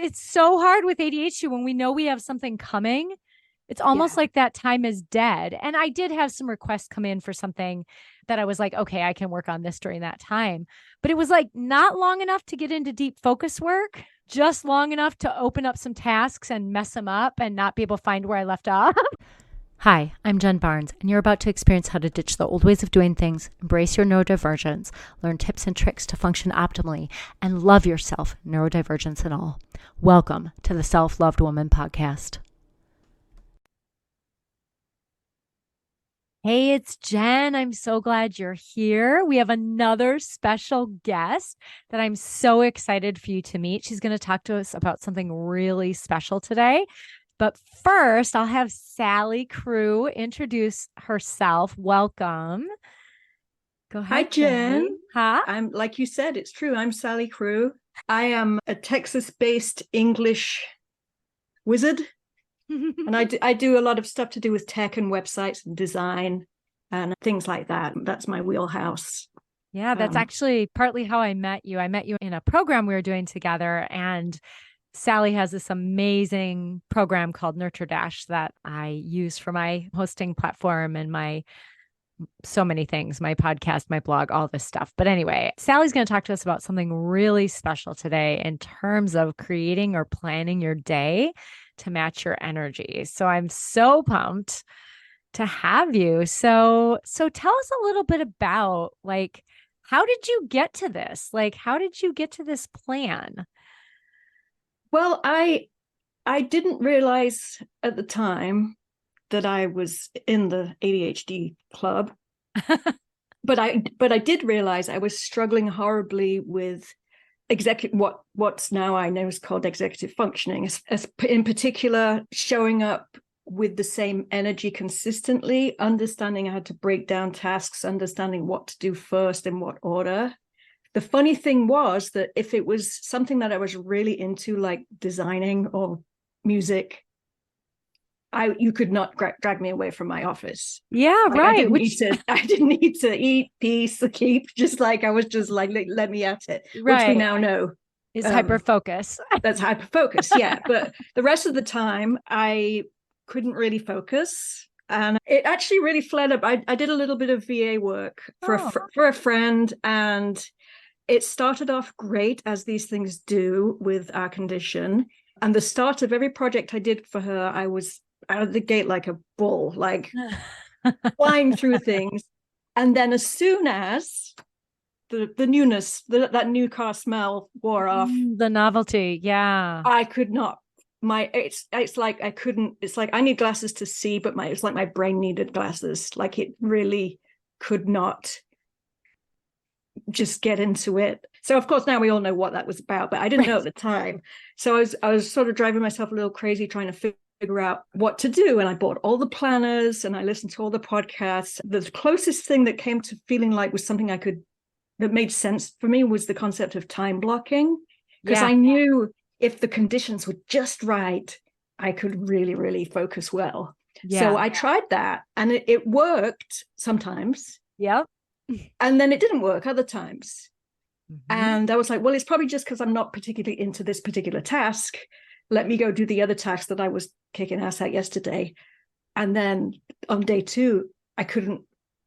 It's so hard with ADHD when we know we have something coming. It's almost like that time is dead. And I did have some requests come in for something that I was like, okay, I can work on this during that time. But it was like not long enough to get into deep focus work, just long enough to open up some tasks and mess them up and not be able to find where I left off. Hi, I'm Jen Barnes, and you're about to experience how to ditch the old ways of doing things, embrace your neurodivergence, learn tips and tricks to function optimally, and love yourself, neurodivergence and all. Welcome to the Self-Loved Woman podcast. Hey, it's Jen. I'm so glad you're here. We have another special guest that I'm so excited for you to meet. She's going to talk to us about something really special today. But first, I'll have Sally Crewe introduce herself. Welcome. Go ahead. Hi, Jen. Huh? I'm, like you said, it's true. I'm Sally Crewe. I am a Texas-based English wizard. And I do a lot of stuff to do with tech and websites and design and things like that. That's my wheelhouse. Yeah, that's actually partly how I met you. I met you in a program we were doing together, and Sally has this amazing program called Nurture Dash that I use for my hosting platform and my so many things, my podcast, my blog, all this stuff. But anyway, Sally's going to talk to us about something really special today in terms of creating or planning your day to match your energy. So I'm so pumped to have you. So tell us a little bit about, like, how did you get to this? Like, how did you get to this plan? Well, I didn't realize at the time that I was in the ADHD club, but I did realize I was struggling horribly with what's now I know is called executive functioning, as in particular showing up with the same energy consistently, understanding how to break down tasks, understanding what to do first in what order. The funny thing was that if it was something that I was really into, like designing or music, you could not drag me away from my office. Yeah, like, right. I didn't need to eat, pee, sleep. Just like I was just like, let me at it. Right. Which we now know is hyper focus. That's hyper focus. Yeah. But the rest of the time I couldn't really focus. And it actually really flared up. I did a little bit of VA work for a friend, and it started off great, as these things do with our condition. And the start of every project I did for her, I was out of the gate like a bull, like flying through things. And then as soon as the newness, that new car smell wore off, the novelty, yeah, I could not. It's like I couldn't. It's like I need glasses to see, but it's like my brain needed glasses. Like it really could not just get into it. So of course now we all know what that was about, but I didn't know at the time. So I was sort of driving myself a little crazy trying to figure out what to do. And I bought all the planners and I listened to all the podcasts. The closest thing that came to feeling like was something that made sense for me was the concept of time blocking, because I knew if the conditions were just right, I could really, really focus well. So I tried that, and it worked sometimes. Yep. And then it didn't work other times. And I was like, well, it's probably just because I'm not particularly into this particular task. Let me go do the other task that I was kicking ass at yesterday. And then on day 2, I couldn't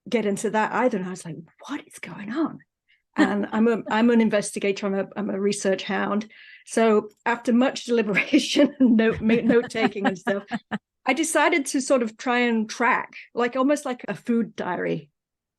get into that either. And I was like, what is going on? And I'm an investigator. I'm a research hound. So after much deliberation and note taking and stuff, I decided to sort of try and track, like almost like a food diary.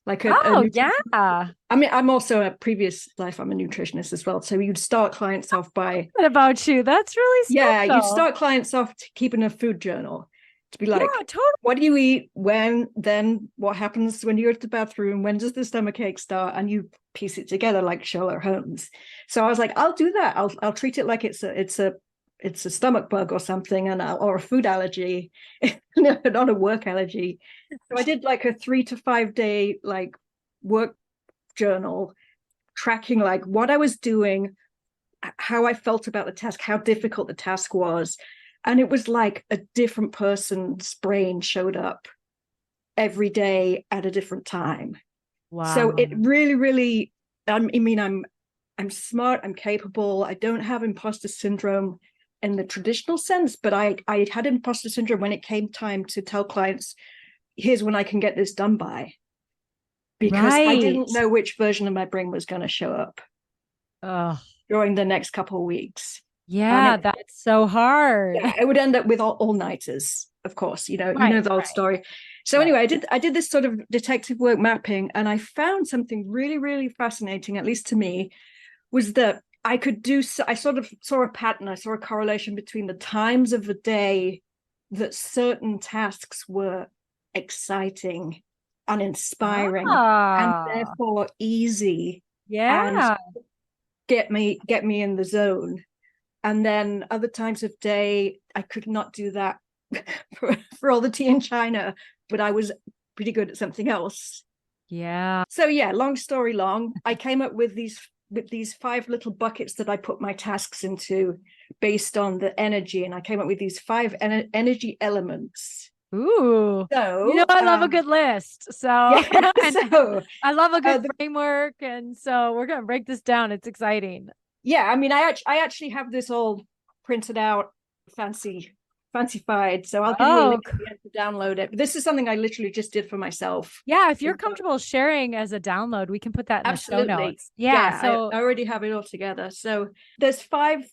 Like yeah. I mean, I'm also a previous life, I'm a nutritionist as well. So you'd start clients off by. What about you? That's really special. Yeah, you'd start clients off keeping a food journal to be like, totally. What do you eat? When? Then what happens when you're at the bathroom? When does the stomachache start? And you piece it together like Sherlock Holmes. So I was like, I'll do that. I'll treat it like it's a stomach bug or something, or a food allergy, not a work allergy. So I did like a 3 to 5 day like work journal, tracking like what I was doing, how I felt about the task, how difficult the task was. And it was like a different person's brain showed up every day at a different time. Wow. So it really, really, I mean, I'm smart, I'm capable, I don't have imposter syndrome. in the traditional sense, but I had imposter syndrome when it came time to tell clients, here's when I can get this done by, because I didn't know which version of my brain was going to show up during the next couple of weeks. Yeah, that's so hard. Yeah, it would end up with all-nighters, of course, you know the old story. So anyway, I did this sort of detective work mapping, and I found something really, really fascinating, at least to me, was that I sort of saw a pattern. I saw a correlation between the times of the day that certain tasks were exciting and inspiring and therefore easy and get me in the zone. And then other times of day, I could not do that for all the tea in China, but I was pretty good at something else. Yeah. So yeah, long story long, I came up with these 5 little buckets that I put my tasks into based on the energy. And I came up with these 5 energy elements. Ooh. So I love a good list. So, yeah, so I love a good framework. And so we're going to break this down. It's exciting. Yeah, I mean, I actually have this all printed out, fancified. So I'll give you a link to download it. This is something I literally just did for myself. Yeah, if you're comfortable sharing as a download, we can put that in the show notes. Yeah, so I already have it all together. So there's five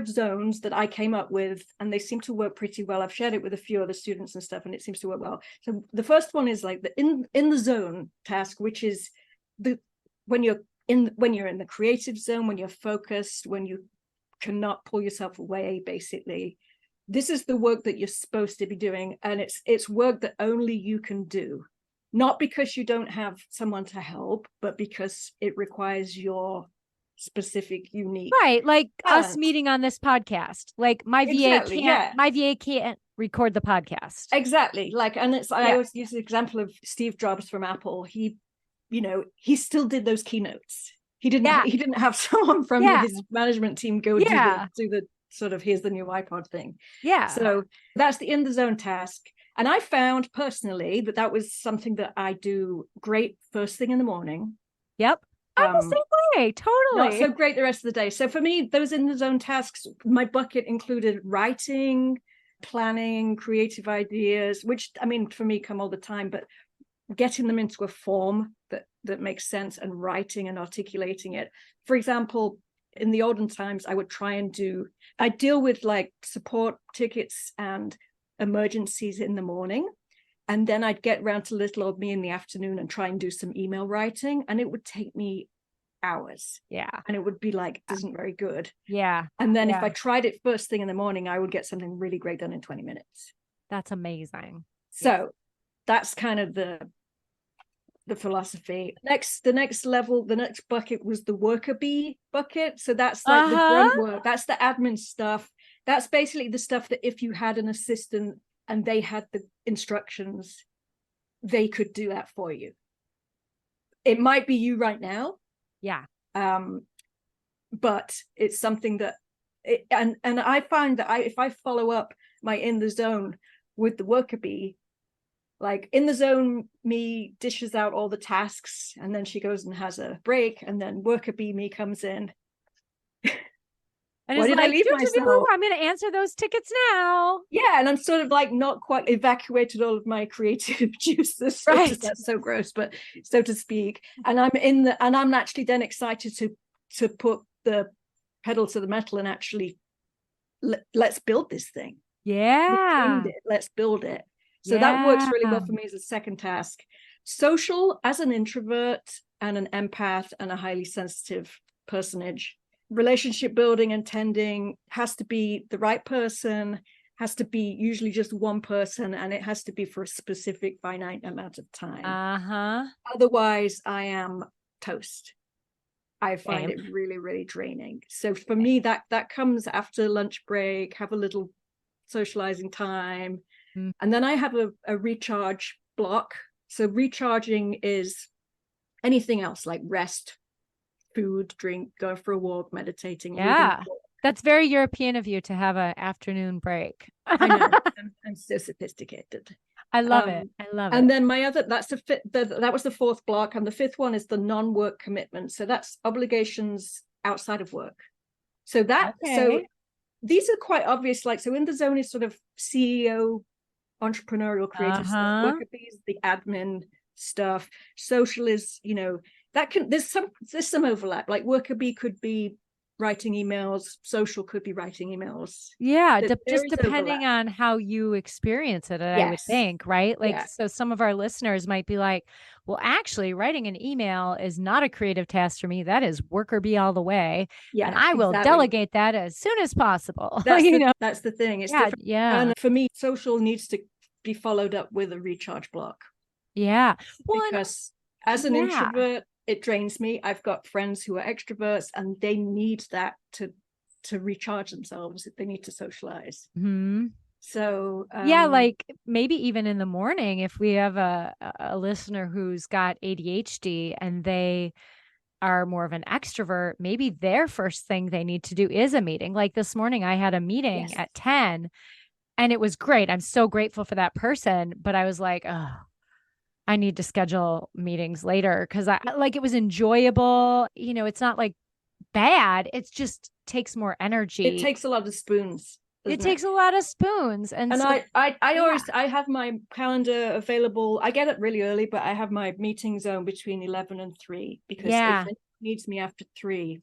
zones that I came up with, and they seem to work pretty well. I've shared it with a few other students and stuff, and it seems to work well. So the first one is like the in the zone task, which is when you're in the creative zone, when you're focused, when you cannot pull yourself away, basically. This is the work that you're supposed to be doing, and it's work that only you can do, not because you don't have someone to help, but because it requires your specific, unique, like talent. Us meeting on this podcast. Like my VA can't record the podcast. Exactly. Like, and I always use the example of Steve Jobs from Apple. He still did those keynotes. He didn't have someone from his management team go do the sort of here's the new iPod thing. Yeah. So that's the in the zone task. And I found personally that was something that I do great first thing in the morning. Yep. I'm the same way. Totally. Not so great the rest of the day. So for me, those in the zone tasks, my bucket included writing, planning, creative ideas, which I mean, for me come all the time, but getting them into a form that makes sense and writing and articulating it. For example, in the olden times, I would I deal with like support tickets and emergencies in the morning. And then I'd get around to little old me in the afternoon and try and do some email writing. And it would take me hours. Yeah. And it would be like, this isn't very good. Yeah. And then if I tried it first thing in the morning, I would get something really great done in 20 minutes. That's amazing. So that's kind of the philosophy. The next level, the next bucket was the worker bee bucket. So that's like the grunt work. That's the admin stuff. That's basically the stuff that if you had an assistant and they had the instructions, they could do that for you. It might be you right now. Yeah. But it's something that, and I find that if I follow up my in the zone with the worker bee, like in the zone, me dishes out all the tasks, and then she goes and has a break, and then worker bee me comes in. And why did I leave myself? I'm going to answer those tickets now. Yeah, and I'm sort of like not quite evacuated all of my creative juices. Right. That's so gross, but so to speak. And I'm actually then excited to put the pedal to the metal and actually let's build this thing. Yeah, let's build it. So that works really well for me as a second task. Social, as an introvert and an empath and a highly sensitive personage, relationship building and tending has to be the right person, has to be usually just one person, and it has to be for a specific finite amount of time. Otherwise, I am toast. I find it really, really draining. So for me, that comes after lunch break, have a little socializing time. And then I have a recharge block. So recharging is anything else like rest, food, drink, going for a walk, meditating. Yeah. That's very European of you to have an afternoon break. I know. I'm so sophisticated. I love it. I love it. And then that was the fourth block. And the fifth one is the non-work commitment. So that's obligations outside of work. So these are quite obvious. Like, so in the zone is sort of CEO, entrepreneurial, creative stuff. Worker bee is the admin stuff. Social is, that can, there's some overlap. Like worker bee could be writing emails, social could be writing emails. Yeah, just depending on how you experience it, I would think, right? Like, so some of our listeners might be like, well, actually, writing an email is not a creative task for me. That is worker bee all the way. Yeah, and I will delegate that as soon as possible. That's the thing. It's different. Yeah. And for me, social needs to be followed up with a recharge block. Yeah. Well, because as an introvert, it drains me. I've got friends who are extroverts and they need that to recharge themselves. They need to socialize. Mm-hmm. So like maybe even in the morning, if we have a listener who's got ADHD and they are more of an extrovert, maybe their first thing they need to do is a meeting. Like this morning, I had a meeting at 10 and it was great. I'm so grateful for that person. But I was like, oh, I need to schedule meetings later because it was enjoyable. It's not like bad. It just takes more energy. It takes a lot of spoons. It takes a lot of spoons. And so, I always, I have my calendar available. I get it really early, but I have my meeting zone between 11 and 3 because if it needs me after 3.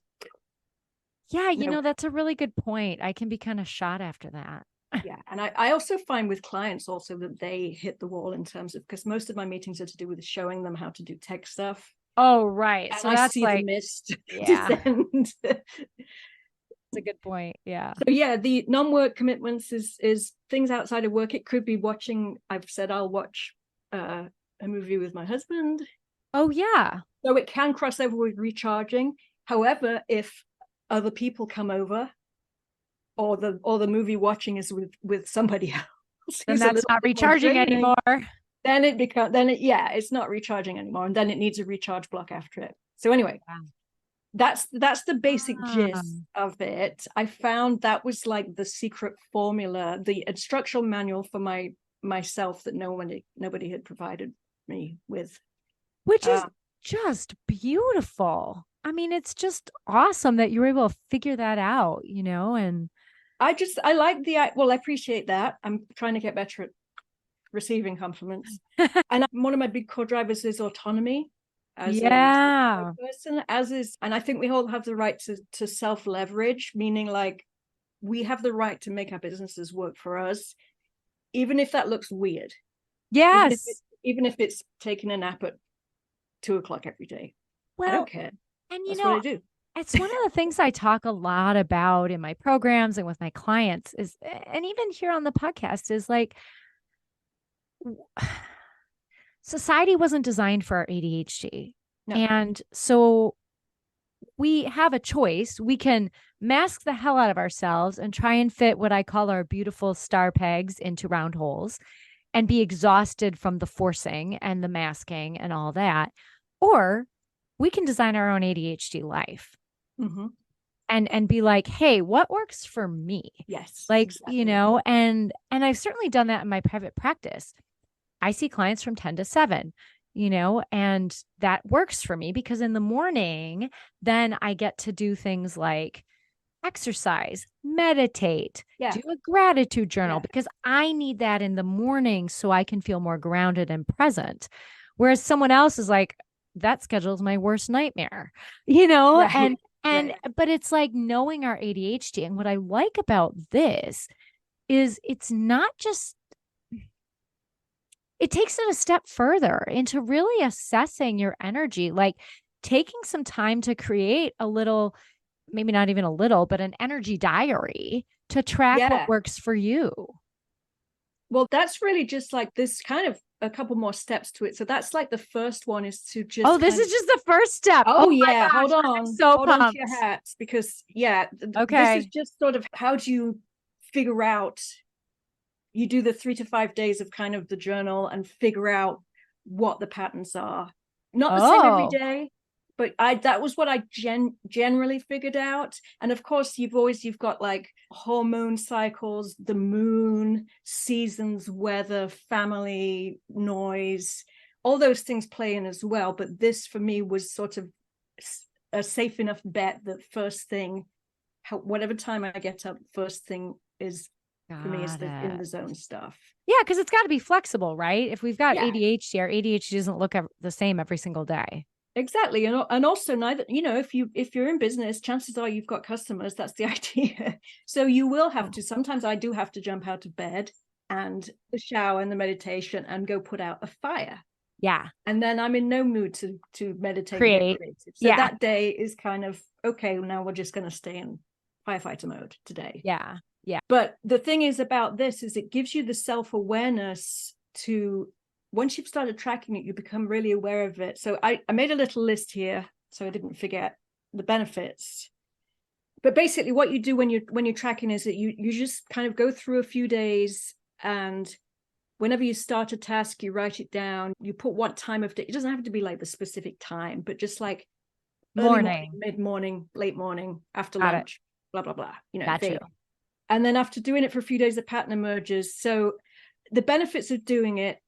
Yeah, that's a really good point. I can be kind of shot after that. Yeah. And I also find with clients also that they hit the wall in terms of, because most of my meetings are to do with showing them how to do tech stuff. Oh, right. And so that's the mist descend. That's a good point. Yeah. So yeah, the non-work commitments is things outside of work. It could be watching. I've said I'll watch a movie with my husband. Oh yeah. So it can cross over with recharging. However, if other people come over, or the movie watching is with somebody else, then that's not recharging anymore. Then it's not recharging anymore, and then it needs a recharge block after it. So anyway. Wow. That's the basic gist of it. I found that was like the secret formula, the instructional manual for myself that nobody had provided me with, which is just beautiful. I mean, it's just awesome that you were able to figure that out, and I like I appreciate that. I'm trying to get better at receiving compliments. And one of my big core drivers is autonomy. As a person, and I think we all have the right to self-leverage, meaning like we have the right to make our businesses work for us, even if that looks weird. Yes. Even if it's taking a nap at 2:00 every day. Well, I don't care. And that's what I do. It's one of the things I talk a lot about in my programs and with my clients is, and even here on the podcast, is like society wasn't designed for our ADHD. No. And so we have a choice. We can mask the hell out of ourselves and try and fit what I call our beautiful star pegs into round holes and be exhausted from the forcing and the masking and all that. Or we can design our own ADHD life. Mm-hmm. And be like, hey, what works for me? Yes. Like, exactly. And I've certainly done that in my private practice. I see clients from 10 to 7, and that works for me because in the morning, then I get to do things like exercise, meditate, do a gratitude journal because I need that in the morning so I can feel more grounded and present. Whereas someone else is like, that schedule is my worst nightmare, but it's like knowing our ADHD. And what I like about this is it's not just, it takes it a step further into really assessing your energy, like taking some time to create a little, maybe not even a little, but an energy diary to track what works for you. Well, that's really just like this kind of a couple more steps to it. So that's like the first one is to just. Oh, this is just the first step. Oh yeah. Hold on. I'm so hold pumped. On to your hats because okay. This is just sort of how do you figure out, you do the 3 to 5 days of kind of the journal and figure out what the patterns are. Not the same every day, but that was what I generally figured out. And of course, you've got like hormone cycles, the moon, seasons, weather, family, noise, all those things play in as well. But this for me was sort of a safe enough bet that first thing whatever time I get up, first thing is for me is the in the zone stuff. Yeah, because it's got to be flexible, right? If we've got Yeah. ADHD, our ADHD doesn't look the same every single day. Exactly. And also neither, if you're in business, chances are you've got customers. That's the idea. So you will have to, sometimes I do have to jump out of bed and the shower and the meditation and go put out a fire. Yeah. And then I'm in no mood to meditate Create. and get creative. So that day is kind of, okay, now we're just going to stay in firefighter mode today. Yeah. Yeah. But the thing is about this is it gives you the self-awareness to, once you've started tracking it, you become really aware of it. So I made a little list here so I didn't forget the benefits. But basically what you do when you're tracking is that you just kind of go through a few days, and whenever you start a task, you write it down, you put what time of day. It doesn't have to be like the specific time, but just like morning, mid-morning, late morning, after lunch, blah, blah, blah. And then after doing it for a few days, the pattern emerges. So the benefits of doing it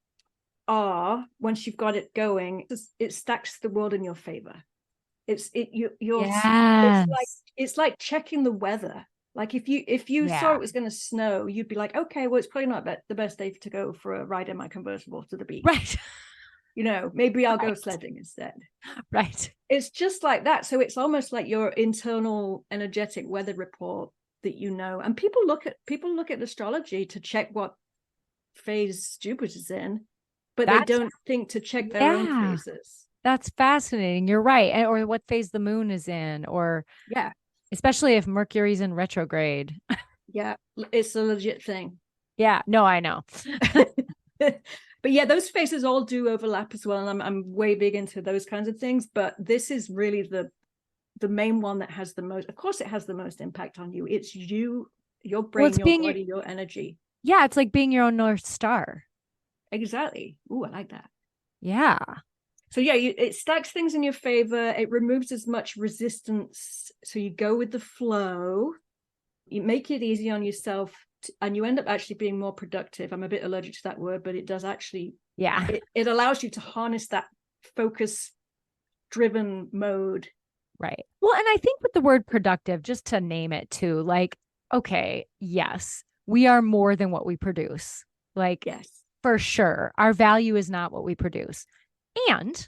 are, once you've got it going, it stacks the world in your favor. It's like checking the weather. Like if you saw it was going to snow, you'd be like, okay, well, it's probably not the best day to go for a ride in my convertible to the beach. Right. Maybe I'll go sledding instead. Right. It's just like that. So it's almost like your internal energetic weather report that and people look at astrology to check what phase Jupiter's in, but they don't think to check their own phases. That's fascinating. You're right. Or what phase the moon is in, or especially if Mercury's in retrograde. Yeah, it's a legit thing. Yeah, no, I know. But yeah, those phases all do overlap as well, and I'm way big into those kinds of things. But this is really the main one that has the most. Of course, it has the most impact on you. It's you, your brain, your body, your energy. Yeah, it's like being your own North Star. Exactly. Ooh, I like that. Yeah. So yeah, it stacks things in your favor. It removes as much resistance. So you go with the flow. You make it easy on yourself, and you end up actually being more productive. I'm a bit allergic to that word, but it does actually. Yeah. It allows you to harness that focus-driven mode. Right. Well, and I think with the word productive, just to name it too, like, okay, yes, we are more than what we produce. Like, yes, for sure. Our value is not what we produce. And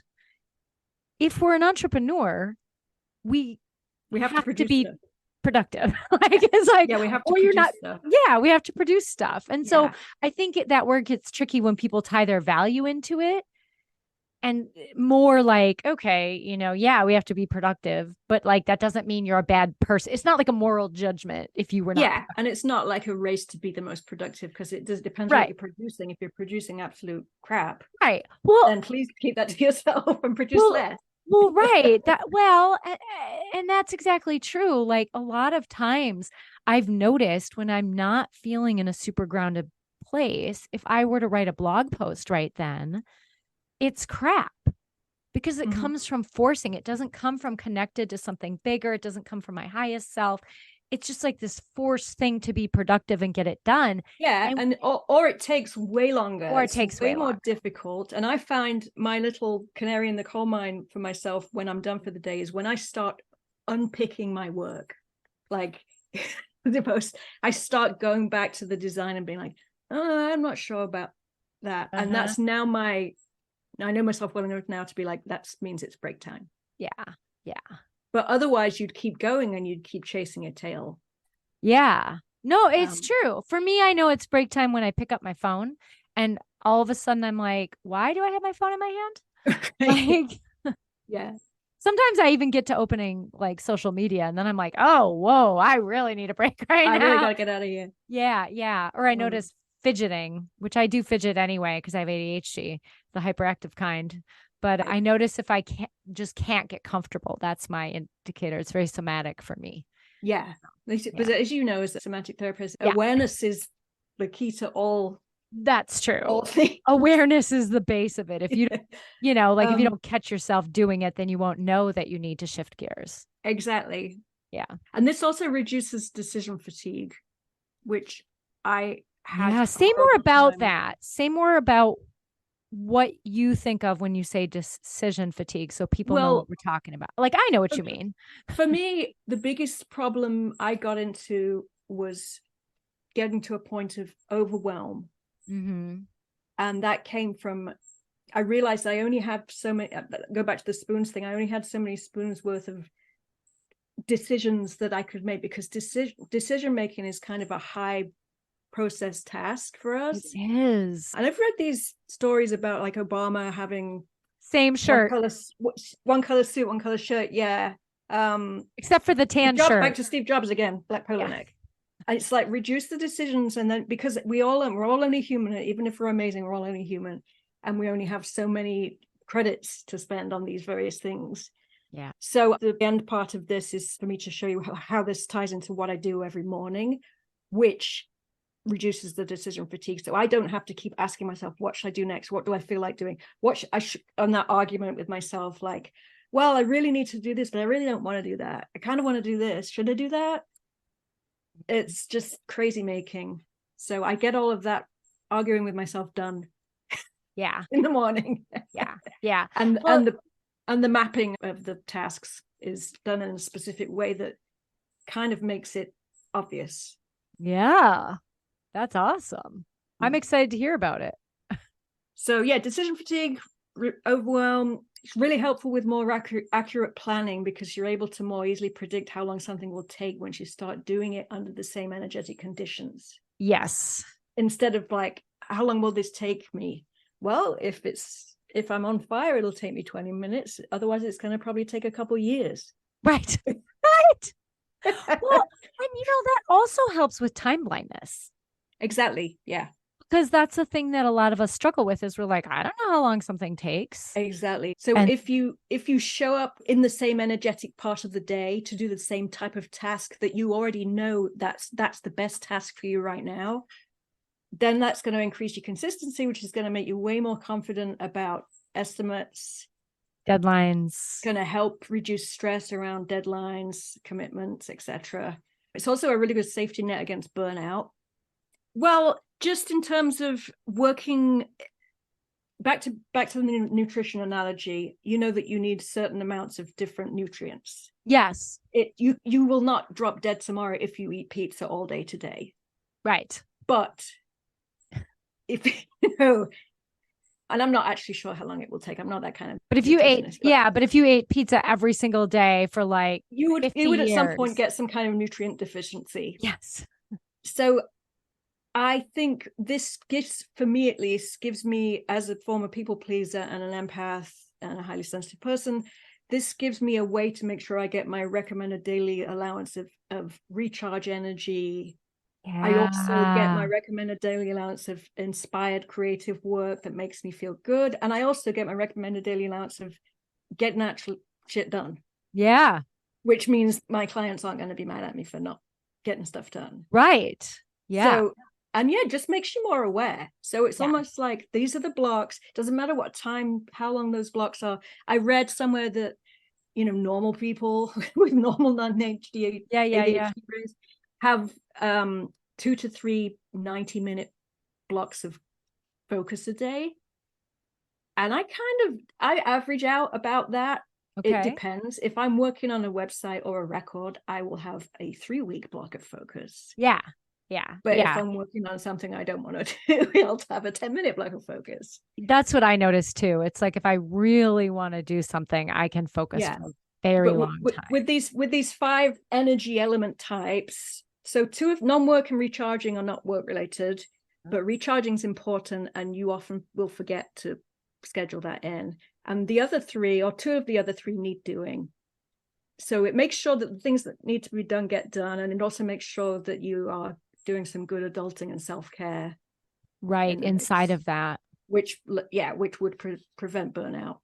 if we're an entrepreneur, we have to be productive. It's like, we have to produce stuff. Yeah, we have to produce stuff. And so I think that word gets tricky when people tie their value into it. And more like, okay, we have to be productive, but like, that doesn't mean you're a bad person. It's not like a moral judgment if you were not. Yeah. And it's not like a race to be the most productive, because it does depend on what you're producing. If you're producing absolute crap, right. Well, then please keep that to yourself and produce less. Well, right. And that's exactly true. Like, a lot of times I've noticed when I'm not feeling in a super grounded place, if I were to write a blog post right then, it's crap, because it comes from forcing. It doesn't come from connected to something bigger. It doesn't come from my highest self. It's just like this forced thing to be productive and get it done. Yeah. Or it takes way longer. Or it takes way more difficult. And I find my little canary in the coal mine for myself when I'm done for the day is when I start unpicking my work. Like I start going back to the design and being like, oh, I'm not sure about that. And that's now I know myself well enough now to be like, that means it's break time. Yeah. Yeah. But otherwise you'd keep going and you'd keep chasing your tail. Yeah. No, it's true. For me, I know it's break time when I pick up my phone and all of a sudden I'm like, why do I have my phone in my hand? Yeah. Sometimes I even get to opening like social media and then I'm like, oh, whoa, I really need a break now. I really got to get out of here. Yeah. Yeah. Or I notice fidgeting, which I do fidget anyway, because I have ADHD, the hyperactive kind. But I notice if I can't get comfortable, that's my indicator. It's very somatic for me. Yeah. But as you know, as a somatic therapist, awareness is the key to all. That's true. Awareness is the base of it. If you, if you don't catch yourself doing it, then you won't know that you need to shift gears. Exactly. Yeah. And this also reduces decision fatigue, which I had. Yeah. Say more about that. Say more about what you think of when you say decision fatigue so people know Well, what we're talking about. Like, I know what you mean. for me, the biggest problem I got into was getting to a point of overwhelm. Mm-hmm. And that came from, I realized I only have so many, go back to the spoons thing, I only had so many spoons worth of decisions that I could make, because decision making is kind of a high process task for us. It is. And I've read these stories about like Obama having Same shirt. one color suit, one color shirt. Yeah. Except for the tan shirt. Back to Steve Jobs again, black polo neck. And it's like, reduce the decisions. And then, because we're all only human, even if we're amazing, we're all only human. And we only have so many credits to spend on these various things. Yeah. So the end part of this is for me to show you how this ties into what I do every morning, which reduces the decision fatigue. So I don't have to keep asking myself, what should I do next? What do I feel like doing? What should I on that argument with myself, like, well, I really need to do this, but I really don't want to do that. I kind of want to do this. Should I do that? It's just crazy making. So I get all of that arguing with myself done. Yeah. In the morning. Yeah. Yeah. And the mapping of the tasks is done in a specific way that kind of makes it obvious. Yeah. That's awesome. I'm excited to hear about it. So yeah, decision fatigue, overwhelm, it's really helpful with more accurate planning, because you're able to more easily predict how long something will take once you start doing it under the same energetic conditions. Yes. Instead of like, how long will this take me? Well, if I'm on fire, it'll take me 20 minutes. Otherwise, it's going to probably take a couple years. Right. Right. Well, and that also helps with time blindness. Exactly. Yeah. Because that's the thing that a lot of us struggle with, is we're like, I don't know how long something takes. Exactly. So if you show up in the same energetic part of the day to do the same type of task that you already know that's the best task for you right now, then that's going to increase your consistency, which is going to make you way more confident about estimates, deadlines, going to help reduce stress around deadlines, commitments, etc. It's also a really good safety net against burnout. Well, just in terms of working back to the nutrition analogy, you know that you need certain amounts of different nutrients. Yes. You will not drop dead tomorrow if you eat pizza all day today. Right. But if and I'm not actually sure how long it will take. I'm not that kind of. But if you ate pizza every single day for like you would years, at some point get some kind of nutrient deficiency. Yes. So I think this for me at least, gives me, as a former people pleaser and an empath and a highly sensitive person, this gives me a way to make sure I get my recommended daily allowance of recharge energy. Yeah. I also get my recommended daily allowance of inspired creative work that makes me feel good. And I also get my recommended daily allowance of getting actual shit done. Yeah. Which means my clients aren't going to be mad at me for not getting stuff done. Right. Yeah. So, and yeah, just makes you more aware. So it's almost like, these are the blocks. Doesn't matter what time, how long those blocks are. I read somewhere that, normal people with normal non-ADHD brains have 2 to 3 90-minute blocks of focus a day. And I average out about that. Okay. It depends. If I'm working on a website or a record, I will have a 3-week block of focus. Yeah. Yeah. But if I'm working on something I don't want to do, I'll have a 10-minute block of focus. That's what I noticed too. It's like, if I really want to do something, I can focus for a very long time. With these 5 energy element types, so 2 of non-work and recharging are not work related, but recharging is important, and you often will forget to schedule that in. And the other 3, or 2 of the other 3, need doing. So it makes sure that the things that need to be done get done, and it also makes sure that you are doing some good adulting and self-care inside of that, which would prevent burnout.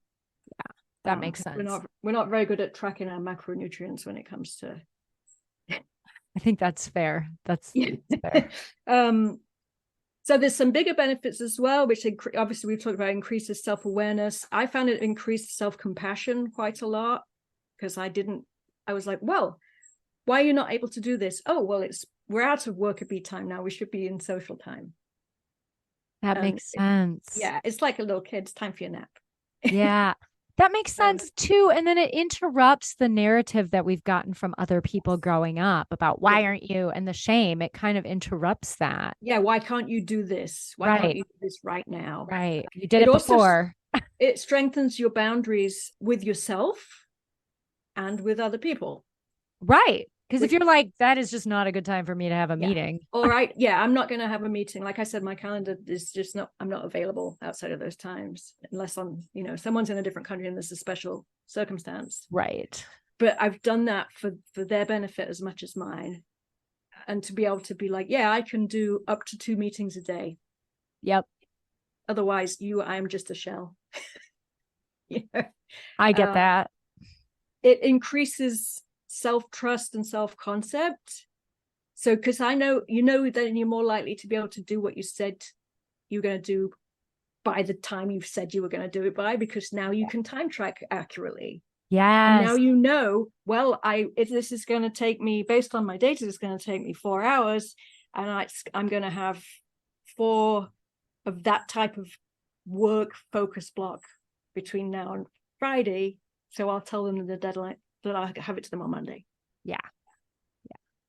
That makes sense. We're not very good at tracking our macronutrients when it comes to. I think that's fair. That's fair. So there's some bigger benefits as well, which obviously we've talked about increases self-awareness. I found it increased self-compassion quite a lot, because I was like, well, why are you not able to do this? Oh, well, we're out of work at B time now. We should be in social time. That makes sense. Yeah, it's like a little kid. It's time for your nap. Yeah. That makes sense too. And then it interrupts the narrative that we've gotten from other people growing up about why aren't you, and the shame. It kind of interrupts that. Yeah, why can't you do this? Why can't you do this right now? Right. You did it before. It strengthens your boundaries with yourself and with other people. Right. Because if you're like, that is just not a good time for me to have a meeting. All right. Yeah, I'm not going to have a meeting. Like I said, my calendar is just not, I'm not available outside of those times unless I'm, someone's in a different country and there's a special circumstance. Right. But I've done that for their benefit as much as mine. And to be able to be like, yeah, I can do up to 2 meetings a day. Yep. Otherwise, I'm just a shell. I get that. It increases self-trust and self-concept. So, because I know, that you're more likely to be able to do what you said you're going to do by the time you've said you were going to do it by, because now you can time track accurately. Yeah. And now well, if this is going to take me, based on my data, it's going to take me 4 hours, and I'm going to have 4 of that type of work focus block between now and Friday. So I'll tell them the deadline that I'll have it to them on Monday. Yeah.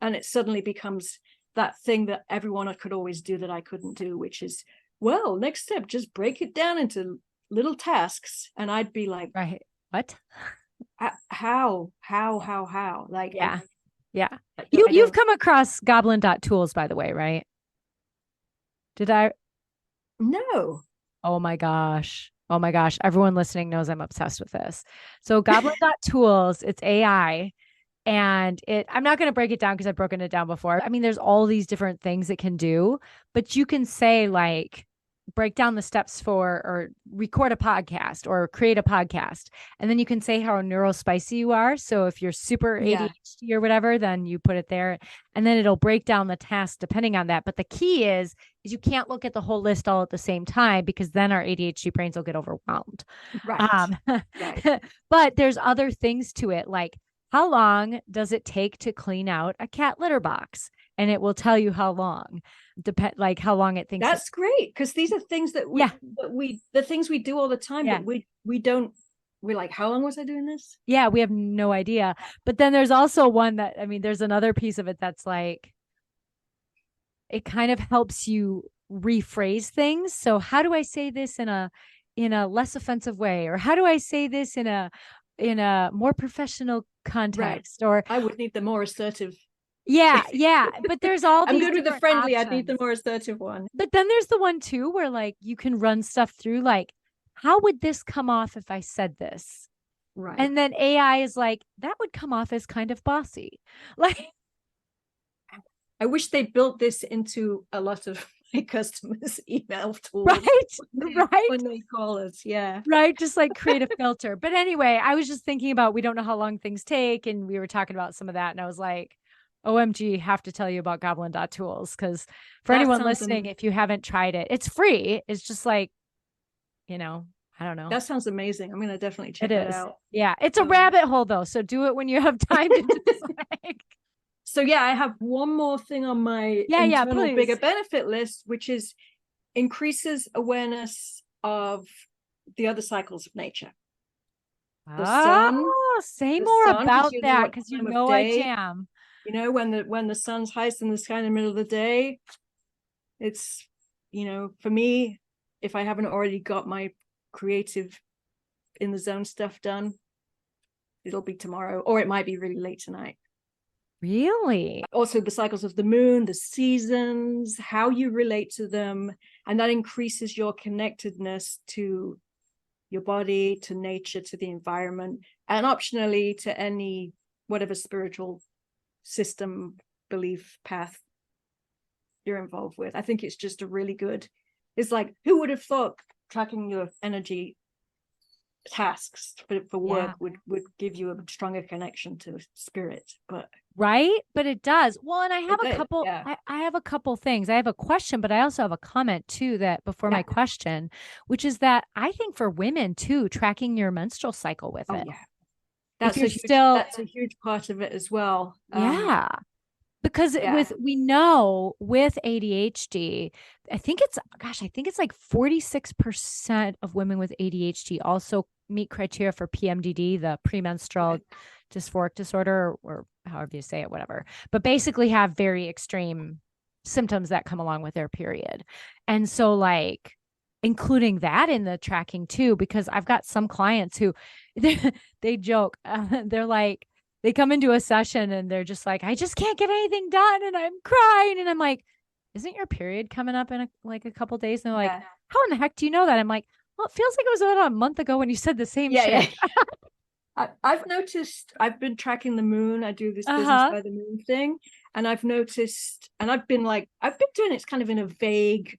And it suddenly becomes that thing that everyone could always do that I couldn't do, which is, well, next step, just break it down into little tasks. And I'd be like, right. What? How? Like, yeah. You've come across goblin.tools, by the way, right? Did I? No. Oh my gosh. Everyone listening knows I'm obsessed with this. So goblin.tools, it's AI. And I'm not going to break it down because I've broken it down before. I mean, there's all these different things it can do, but you can say like, break down the steps for, or record a podcast or create a podcast. And then you can say how neurospicy you are. So if you're super ADHD or whatever, then you put it there, and then it'll break down the task depending on that. But the key is you can't look at the whole list all at the same time, because then our ADHD brains will get overwhelmed. Right. Right. But there's other things to it. Like, how long does it take to clean out a cat litter box? And it will tell you how long, like how long it thinks. That's great, because these are things that the things we do all the time, but we're like, how long was I doing this? Yeah, we have no idea. But then there's also one that, I mean, there's another piece of it that's like, it kind of helps you rephrase things. So how do I say this in a less offensive way? Or how do I say this in a more professional context? Right. Or I would need the more assertive. Yeah. But there's all these I'm good with the friendly options. I'd need the more assertive one. But then there's the one too where like you can run stuff through, like, how would this come off if I said this? Right. And then AI is like, that would come off as kind of bossy. Like, I wish they built this into a lot of my customers' email tools. Right. When they call us. Yeah. Right. Just like create a filter. But anyway, I was just thinking about, we don't know how long things take. And we were talking about some of that. And I was like, OMG, have to tell you about goblin.tools. Because for anyone listening, if you haven't tried it, it's free. It's just like, I don't know. That sounds amazing. I'm going to definitely check it out. Yeah. It's a rabbit hole though. So do it when you have time to do this. So yeah, I have one more thing on my internal bigger benefit list, which is increases awareness of the other cycles of nature. The sun, say more about that, because I am. When the sun's highest in the sky in the middle of the day, it's, for me, if I haven't already got my creative in the zone stuff done, it'll be tomorrow, or it might be really late tonight. Really? Also the cycles of the moon, the seasons, how you relate to them, and that increases your connectedness to your body, to nature, to the environment, and optionally to any whatever spiritual system, belief, path you're involved with. I think it's just a really good, it's like, who would have thought tracking your energy tasks for work would give you a stronger connection to spirit? But it does. Well, and I have a couple I have a couple things. I have a question, but I also have a comment too, that before my question, which is that I think for women too, tracking your menstrual cycle with it. That's a huge part of it as well. Because we know with ADHD, I think it's like 46% of women with ADHD also meet criteria for PMDD, the premenstrual dysphoric disorder, or however you say it, whatever. But basically have very extreme symptoms that come along with their period. And so like including that in the tracking too, because I've got some clients who they joke, they're like, they come into a session and they're just like, I just can't get anything done and I'm crying. And I'm like, isn't your period coming up in a couple days? And they're like, how in the heck do you know that? I'm like, well, it feels like it was about a month ago when you said the same shit. I've noticed, I've been tracking the moon. I do this business by the moon thing. And I've noticed, and I've been doing it kind of in a vague,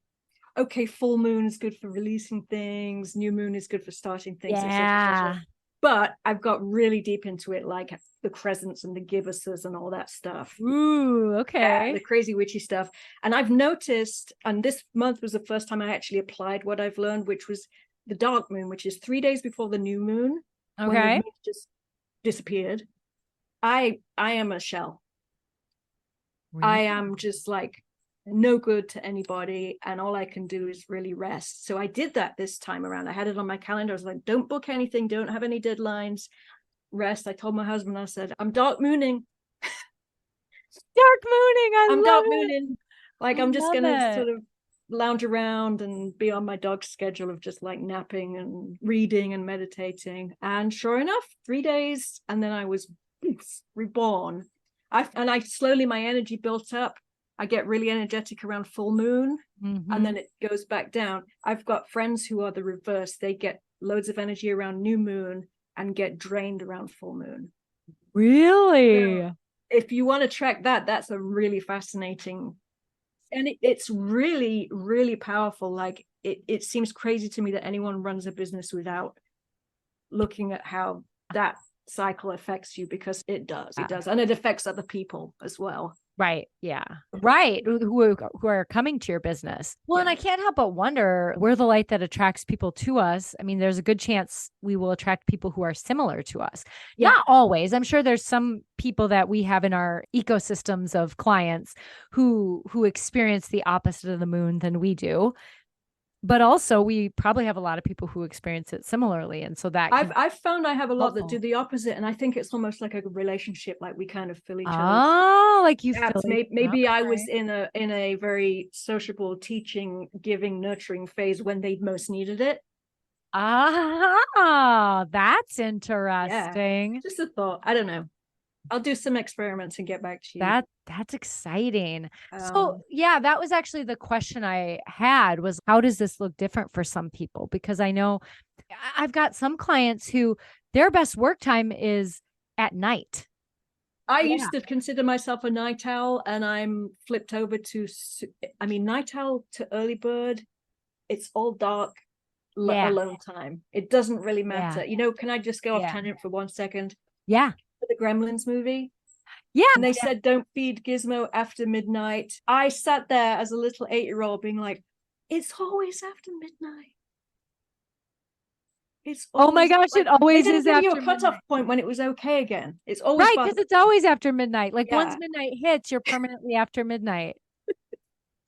okay, full moon is good for releasing things. New moon is good for starting things. Yeah. Et cetera. But I've got really deep into it, like the crescents and the gibbuses and all that stuff. Ooh, okay. The crazy witchy stuff. And I've noticed, and this month was the first time I actually applied what I've learned, which was the dark moon, which is 3 days before the new moon. Okay. When the moon just disappeared. I am a shell. Really? I am just like no good to anybody, and all I can do is really rest. So I did that this time around. I had it on my calendar. I was like, don't book anything, don't have any deadlines, rest. I told my husband, I said, I'm dark mooning. I'm dark mooning. Like, I'm just gonna sort of lounge around and be on my dog's schedule of just like napping and reading and meditating. And sure enough, 3 days, and then I was reborn. I slowly, my energy built up. I get really energetic around full moon, and then it goes back down. I've got friends who are the reverse. They get loads of energy around new moon and get drained around full moon. Really? So if you want to track that, that's a really fascinating, and it's really, really powerful. Like it seems crazy to me that anyone runs a business without looking at how that cycle affects you, because it does. And it affects other people as well. Right. Yeah. Right. Who are coming to your business. Well, and I can't help but wonder, we're the light that attracts people to us. I mean, there's a good chance we will attract people who are similar to us. Not always. I'm sure there's some people that we have in our ecosystems of clients who experience the opposite of the moon than we do. But also we probably have a lot of people who experience it similarly. And so that I've found I have a lot that do the opposite. And I think it's almost like a relationship, like we kind of fill each other. Oh, like you feel maybe I was in a very sociable, teaching, giving, nurturing phase when they most needed it. Ah, that's interesting. Just a thought. I don't know. I'll do some experiments and get back to you. That's exciting. So yeah, that was actually the question I had, was how does this look different for some people? Because I know I've got some clients who their best work time is at night. I used to consider myself a night owl, and I'm flipped over to, night owl to early bird. It's all dark, alone time. It doesn't really matter. Can I just go off tangent for 1 second? Yeah. The Gremlins movie. Yeah. And they said, don't feed Gizmo after midnight. I sat there as a little 8-year-old being like, it's always after midnight. It's always, oh my gosh, it always is after your cutoff point when it was okay again. It's always right, because it's always after midnight. Like once midnight hits, you're permanently after midnight.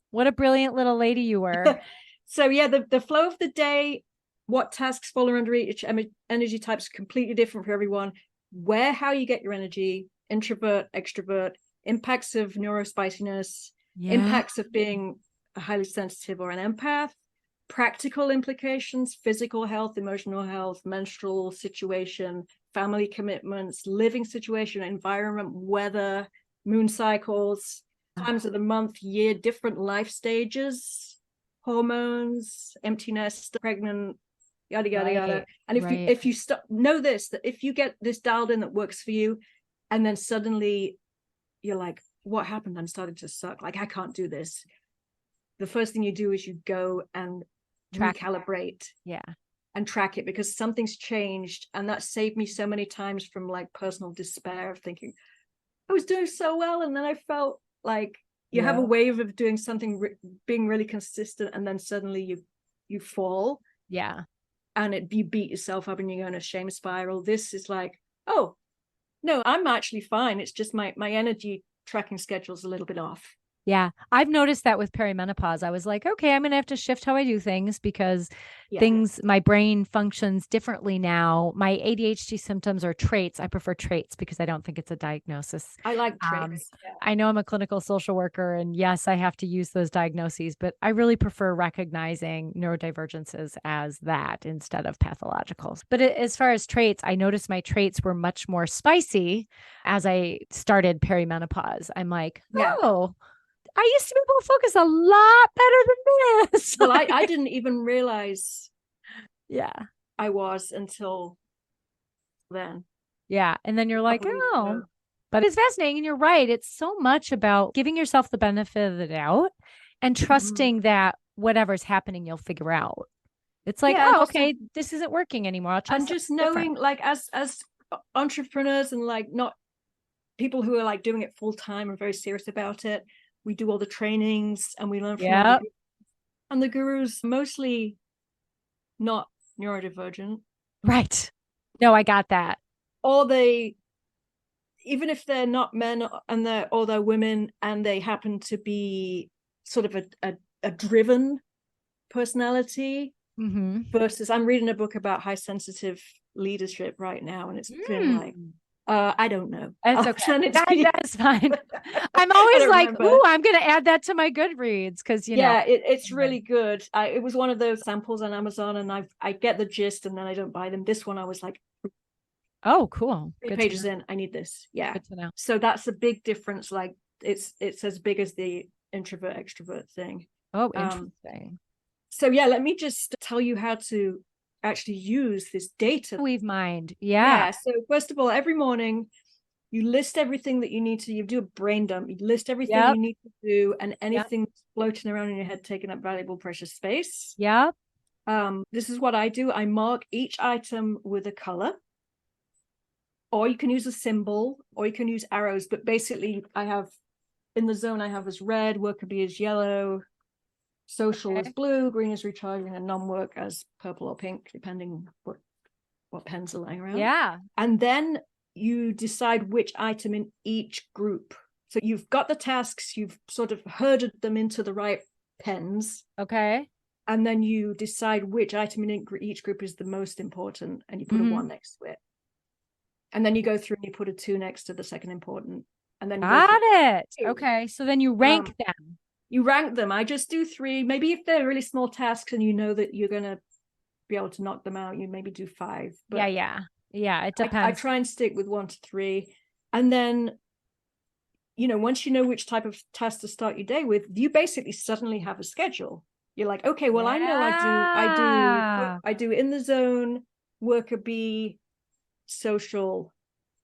What a brilliant little lady you were. So the flow of the day, what tasks fall under each energy type is completely different for everyone. How you get your energy, introvert, extrovert, impacts of neurospiciness, impacts of being a highly sensitive or an empath, practical implications, physical health, emotional health, menstrual situation, family commitments, living situation, environment, weather, moon cycles, times of the month, year, different life stages, hormones, empty nest, pregnant, yada yada yada. And if you know this, that if you get this dialed in that works for you, and then suddenly you're like, what happened? I'm starting to suck, like I can't do this. The first thing you do is you go and recalibrate and track it, because something's changed. And that saved me so many times from like personal despair of thinking I was doing so well, and then I felt like you have a wave of doing something, being really consistent, and then suddenly you fall. And you beat yourself up and you go in a shame spiral. This is like, oh no, I'm actually fine. It's just my energy tracking schedule's a little bit off. Yeah. I've noticed that with perimenopause. I was like, okay, I'm going to have to shift how I do things because my brain functions differently now. My ADHD symptoms are traits. I prefer traits because I don't think it's a diagnosis. I like traits. I know I'm a clinical social worker and yes, I have to use those diagnoses, but I really prefer recognizing neurodivergences as that instead of pathologicals. But as far as traits, I noticed my traits were much more spicy as I started perimenopause. I'm like, oh, I used to be able to focus a lot better than this. Well, I didn't even realize I was until then. Yeah. And then you're like, oh, but it's fascinating. And you're right. It's so much about giving yourself the benefit of the doubt and trusting that whatever's happening, you'll figure out. It's like, oh, okay, this isn't working anymore. I'll try. And just knowing, like, as entrepreneurs and like not people who are like doing it full time and very serious about it, we do all the trainings and we learn from all the gurus. And the gurus mostly not neurodivergent. Right. No, I got that. Or even if they're not men and they're women and they happen to be sort of a driven personality versus I'm reading a book about high sensitive leadership right now. And it's been like, I don't know. It's okay. That's fine. I'm always like, ooh, I'm going to add that to my Goodreads because, you know. It's really good. It was one of those samples on Amazon and I get the gist and then I don't buy them. This one I was like, oh, cool. 3 pages in, I need this. Yeah. Good to know. So that's a big difference. Like it's as big as the introvert extrovert thing. Oh, interesting. So let me just tell you how to actually use this data. Weave mind. Yeah. So first of all, every morning you list everything that you need to, you do a brain dump, you list everything you need to do and anything that's floating around in your head taking up valuable precious space. Yeah. This is what I do. I mark each item with a color, or you can use a symbol, or you can use arrows, but basically I have in the zone I have as red, worker bee as yellow, social as blue, green as recharging, and non-work as purple or pink, depending what pens are lying around. Yeah. And then you decide which item in each group. So you've got the tasks, you've sort of herded them into the right pens. Okay. And then you decide which item in each group is the most important, and you put a 1 next to it. And then you go through and you put a 2 next to the second important. And then got it. Okay. So then you rank them. You rank them. I just do 3. Maybe if they're really small tasks and you know that you're going to be able to knock them out, you maybe do 5. But yeah. It depends. I try and stick with 1 to 3. And then, once you know which type of task to start your day with, you basically suddenly have a schedule. You're like, okay, well, I know I do in the zone, worker bee, social.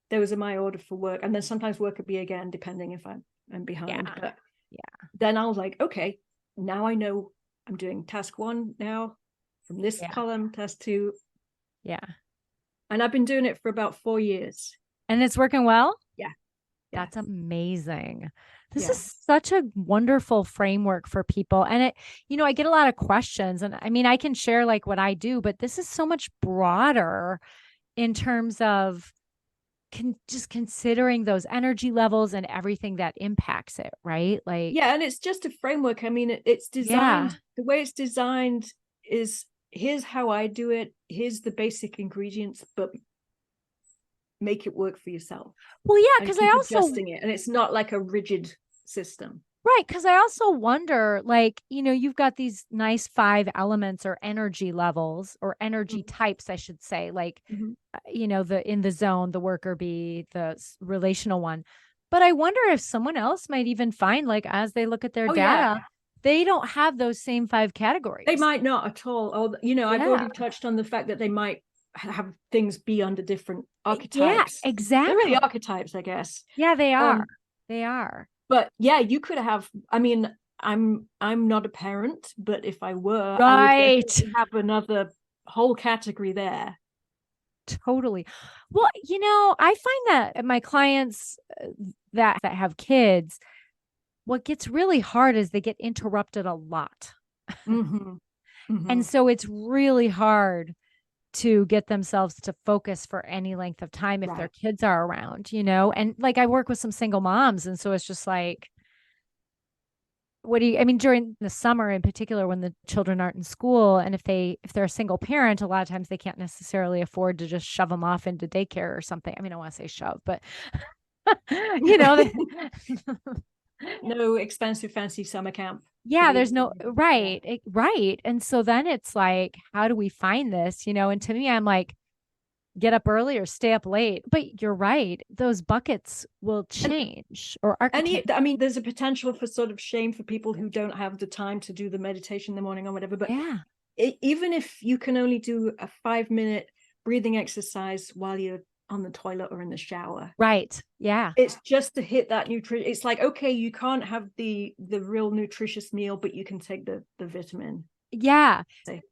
Those are my order for work. And then sometimes worker bee again, depending if I'm behind. But then I was like, okay, now I know I'm doing task 1 now from this column, task 2. Yeah. And I've been doing it for about 4 years. And it's working well? Yeah. That's amazing. This is such a wonderful framework for people. And I get a lot of questions. And I mean, I can share like what I do, but this is so much broader in terms of just considering those energy levels and everything that impacts it, right? Like, and it's just a framework. I mean, it's designed, the way it's designed is here's how I do it. Here's the basic ingredients, but make it work for yourself. Well, yeah, because I also adjusting it, and it's not like a rigid system. Right. Because I also wonder, like, you've got these nice 5 elements or energy levels or energy types, I should say, like, the in the zone, the worker bee, the relational one. But I wonder if someone else might even find, like, as they look at their data, they don't have those same 5 categories. They might not at all. Or, I've already touched on the fact that they might have things be under different archetypes. Yeah, exactly. They're really archetypes, I guess. Yeah, they are. They are. But you could have, I mean, I'm not a parent, but if I were, right, I would have another whole category there. Totally. Well, I find that my clients that have kids, what gets really hard is they get interrupted a lot. And so it's really hard to get themselves to focus for any length of time if their Right. kids are around, and like I work with some single moms. And so it's just like, I mean, during the summer in particular, when the children aren't in school, and if they're a single parent, a lot of times they can't necessarily afford to just shove them off into daycare or something. I mean, I want to say shove, but No expensive, fancy summer camp. yeah, there's no right, right. And so then it's like, how do we find this? And to me, I'm like, get up early or stay up late. But you're right, those buckets will change or archetype. I mean, there's a potential for sort of shame for people who don't have the time to do the meditation in the morning or whatever. But Yeah, even if you can only do a 5-minute breathing exercise while you're on the toilet or in the shower, right. Yeah. it's just to hit that nutrition. It's like, okay, you can't have the real nutritious meal, but you can take the vitamin. Yeah.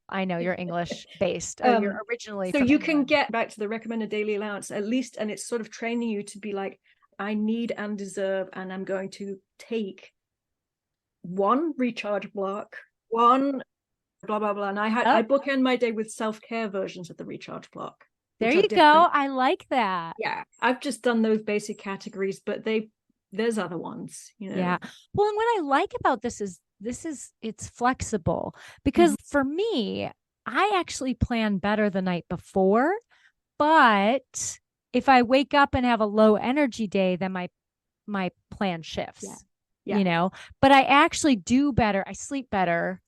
I know you're English based. You're originally so from you England. can get back to the recommended daily allowance at least, and it's sort of training you to be like, I need and deserve, and I'm going to take one recharge block, one blah blah blah. And I bookend my day with self-care versions of the recharge block. There you go. I like that. Yeah, I've just done those basic categories, but there's other ones, Yeah. Well, and what I like about this is it's flexible, because for me, I actually plan better the night before, but if I wake up and have a low energy day, then my plan shifts. But I actually do better. I sleep better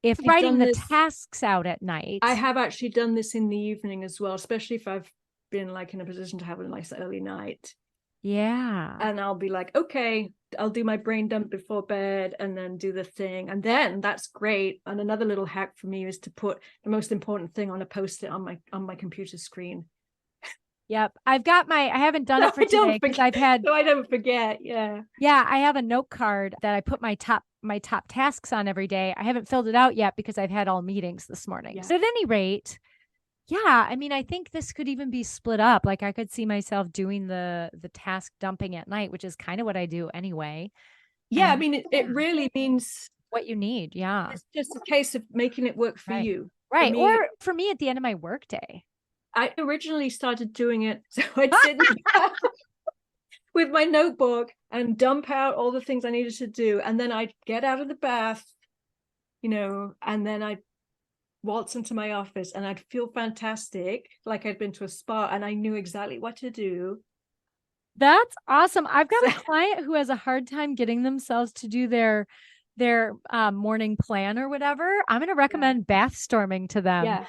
if writing the tasks out at night. I have actually done this in the evening as well, especially if I've been like in a position to have a nice early night. Yeah. And I'll be like, okay, I'll do my brain dump before bed and then do the thing. And then that's great. And another little hack for me is to put the most important thing on a post-it on my computer screen. Yep. I haven't done it for today because I've had, so I don't forget. Yeah. Yeah. I have a note card that I put my top tasks on every day. I haven't filled it out yet because I've had all meetings this morning. Yeah. So at any rate, yeah, I mean, I think this could even be split up. Like I could see myself doing the task dumping at night, which is kind of what I do anyway. Yeah, I mean, it really means what you need. Yeah. It's just a case of making it work for you. Right. Or for me at the end of my workday. I originally started doing it, so I'd sit with my notebook and dump out all the things I needed to do. And then I'd get out of the bath, and then I'd waltz into my office and I'd feel fantastic, like I'd been to a spa and I knew exactly what to do. That's awesome. I've got a client who has a hard time getting themselves to do their morning plan or whatever. I'm going to recommend bath storming to them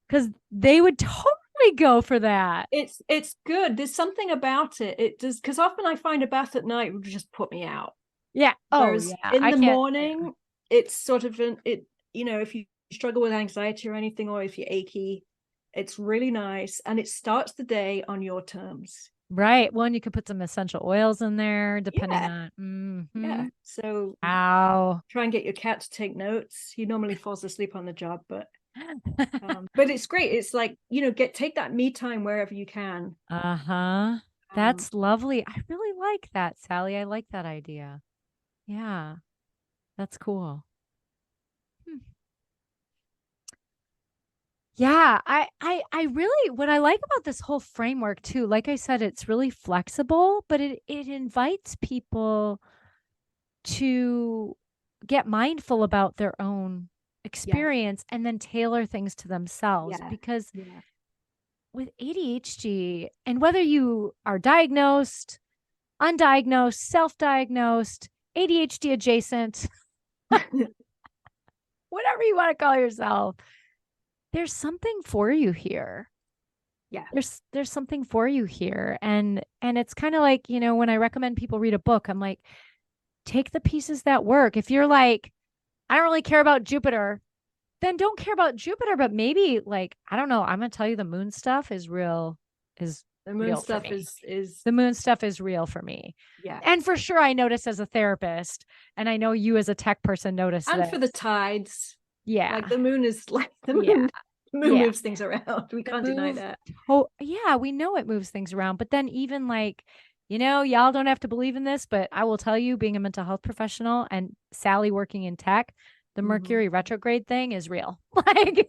because they would totally go for that. It's good. There's something about it. It does, because often I find a bath at night would just put me out. Yeah. Whereas in the morning, it's sort of if you struggle with anxiety or anything, or if you're achy, it's really nice, and it starts the day on your terms. Right. Well, and you can put some essential oils in there, depending on. Yeah. So try and get your cat to take notes. He normally falls asleep on the job, but it's great. It's like, take that me time wherever you can. That's lovely. I really like that, Sally. I like that idea. Yeah, that's cool. Yeah, I really, what I like about this whole framework too, like I said, it's really flexible, but it invites people to get mindful about their own experience and then tailor things to themselves. Because with ADHD, and whether you are diagnosed, undiagnosed, self-diagnosed, ADHD adjacent, whatever you want to call yourself, there's something for you here. Yeah. There's something for you here. And it's kind of like, when I recommend people read a book, I'm like, take the pieces that work. If you're like, I don't really care about Jupiter, then don't care about Jupiter, but maybe like, I don't know, I'm going to tell you the moon stuff is real. The moon stuff is the moon stuff is real for me. Yeah. And for sure, I notice as a therapist, and I know you as a tech person notice and that. For the tides. Yeah. Like the moon is like the moon. Yeah. The moon moves things around. We can't deny that. Oh, yeah, we know it moves things around. But then even like, y'all don't have to believe in this, but I will tell you, being a mental health professional and Sally working in tech, the Mercury retrograde thing is real. Like,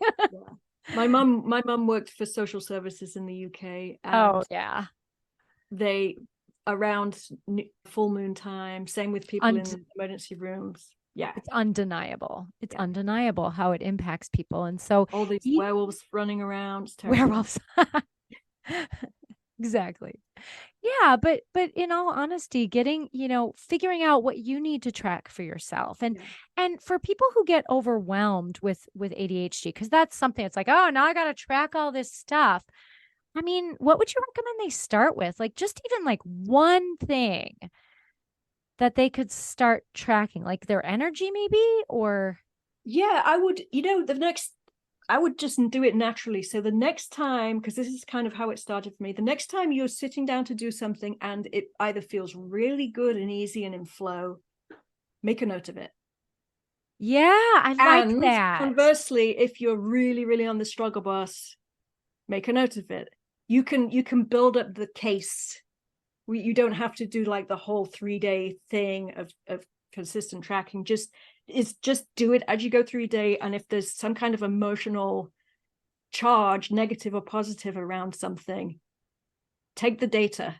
My mum worked for social services in the UK, and Oh, yeah. they around full moon time, same with people Und- in emergency rooms. Yeah, it's undeniable. It's yeah. undeniable how it impacts people. And so All these werewolves running around. It's terrifying. werewolves. Exactly. Yeah, but in all honesty, getting, figuring out what you need to track for yourself. And Yeah. and for people who get overwhelmed with ADHD, because that's something it's like, oh, now I gotta track all this stuff. I mean, what would you recommend they start with? Like just even like one thing that they could start tracking, like their energy maybe, or Yeah, I would, I would just do it naturally. So the next time, because this is kind of how it started for me, the next time you're sitting down to do something and it either feels really good and easy and in flow, make a note of it. yeah, I like And that. conversely, if you're really, really on the struggle bus, make a note of it. You can build up the case. You don't have to do like the whole 3-day thing of consistent tracking. Just do it as you go through your day. And if there's some kind of emotional charge, negative or positive, around something, take the data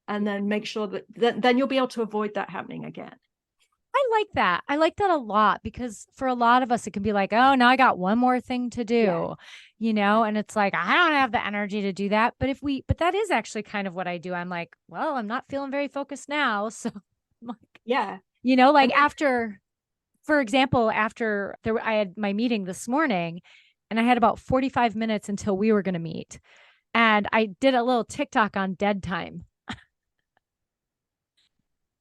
and then make sure that then you'll be able to avoid that happening again. I like that. I like that a lot because for a lot of us, it can be like, oh, now I got one more thing to Yeah. do, and it's like, I don't have the energy to do that. But that is actually kind of what I do. I'm like, well, I'm not feeling very focused now. So, I'm like, Yeah. like And after, for example, after I had my meeting this morning and I had about 45 minutes until we were going to meet. And I did a little TikTok on dead time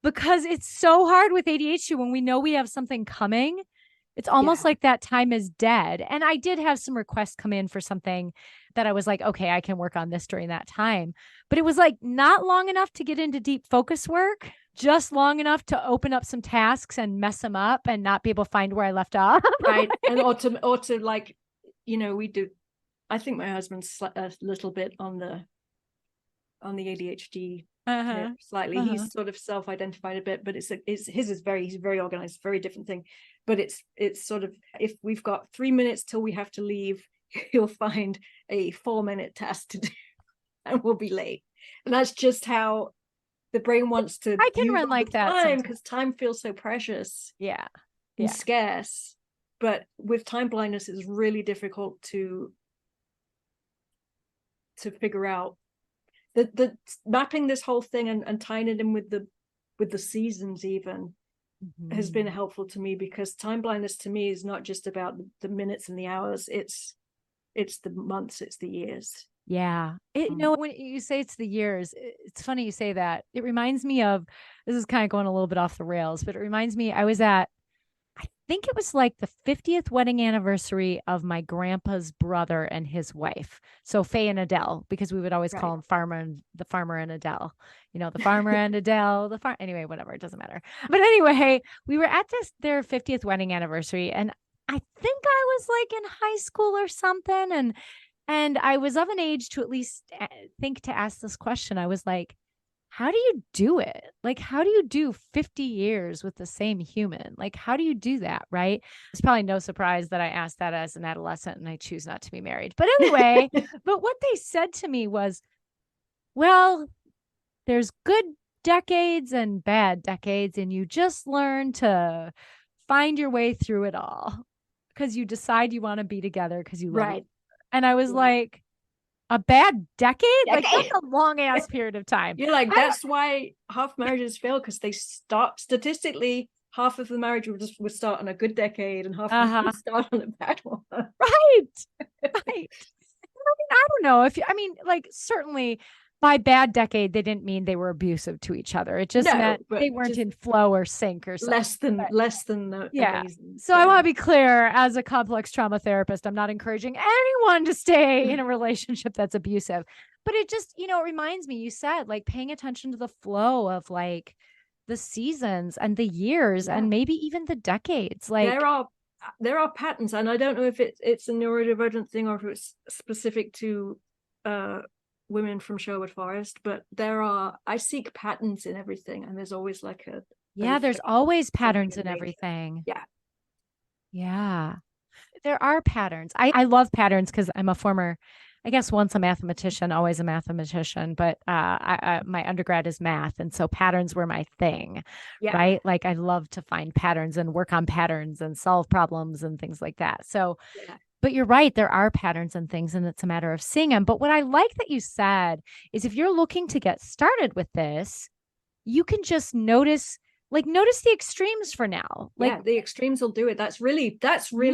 because it's so hard with ADHD when we know we have something coming. It's almost yeah, like that time is dead. And I did have some requests come in for something that I was like, okay, I can work on this during that time. But it was like not long enough to get into deep focus work, just long enough to open up some tasks and mess them up and not be able to find where I left off. right. And or to like, we do. I think my husband's a little bit on the ADHD Uh-huh. slightly. Uh-huh. He's sort of self-identified a bit, but he's very organized, very different thing. But it's sort of, if we've got 3 minutes till we have to leave, he'll find a 4-minute task to do, and we'll be late. And that's just how the brain wants to I can use run all like the that time, sometimes. because time feels so precious Yeah. and Yeah. scarce. But with time blindness, it's really difficult to figure out the mapping this whole thing and tying it in with the seasons even has been Mhm. helpful to me, because time blindness to me is not just about the minutes and the hours. It's the months, it's the years. Yeah. When you say it's the years, it's funny you say that. It reminds me of, this is kind of going a little bit off the rails, but it reminds me, I think it was like the 50th wedding anniversary of my grandpa's brother and his wife. So Faye and Adele, because we would always call Right. them the farmer and Adele, the farmer and Adele, anyway, whatever, it doesn't matter. But anyway, we were at their 50th wedding anniversary. And I think I was like in high school or something. And I was of an age to at least think to ask this question. I was like, how do you do it? Like, how do you do 50 years with the same human? Like, how do you do that? Right. It's probably no surprise that I asked that as an adolescent and I choose not to be married. But anyway, but what they said to me was, well, there's good decades and bad decades, and you just learn to find your way through it all because you decide you want to be together because you love each Right. other. And I was Right. like, a bad decade? Like, that's Okay. a long ass period of time. You're like, that's why half marriages fail, because they start statistically, half of the marriage would start on a good decade and half of them Uh-huh. would start on a bad one. Right. Right. I don't know like certainly by bad decade, they didn't mean they were abusive to each other. It just No, meant but they weren't just in flow or sync or something. less than Yeah. amazing. So I want to be clear, as a complex trauma therapist, I'm not encouraging anyone to stay in a relationship that's abusive. But it just, it reminds me, you said like paying attention to the flow of like the seasons and the years and maybe even the decades. Like there are patterns, and I don't know if it's a neurodivergent thing or if it's specific to women from Sherwood Forest, but I seek patterns in everything, and there's always like there's always patterns in nature. everything. Yeah. Yeah. there are patterns. I love patterns because I'm a former, I guess once a mathematician, always a mathematician, but my undergrad is math. And so patterns were my thing, Yeah. right? Like I love to find patterns and work on patterns and solve problems and things like that. So, Yeah. but you're right, there are patterns and things, and it's a matter of seeing them. But what I like that you said is if you're looking to get started with this, you can just notice the extremes for now. Like, yeah, the extremes will do it. That's really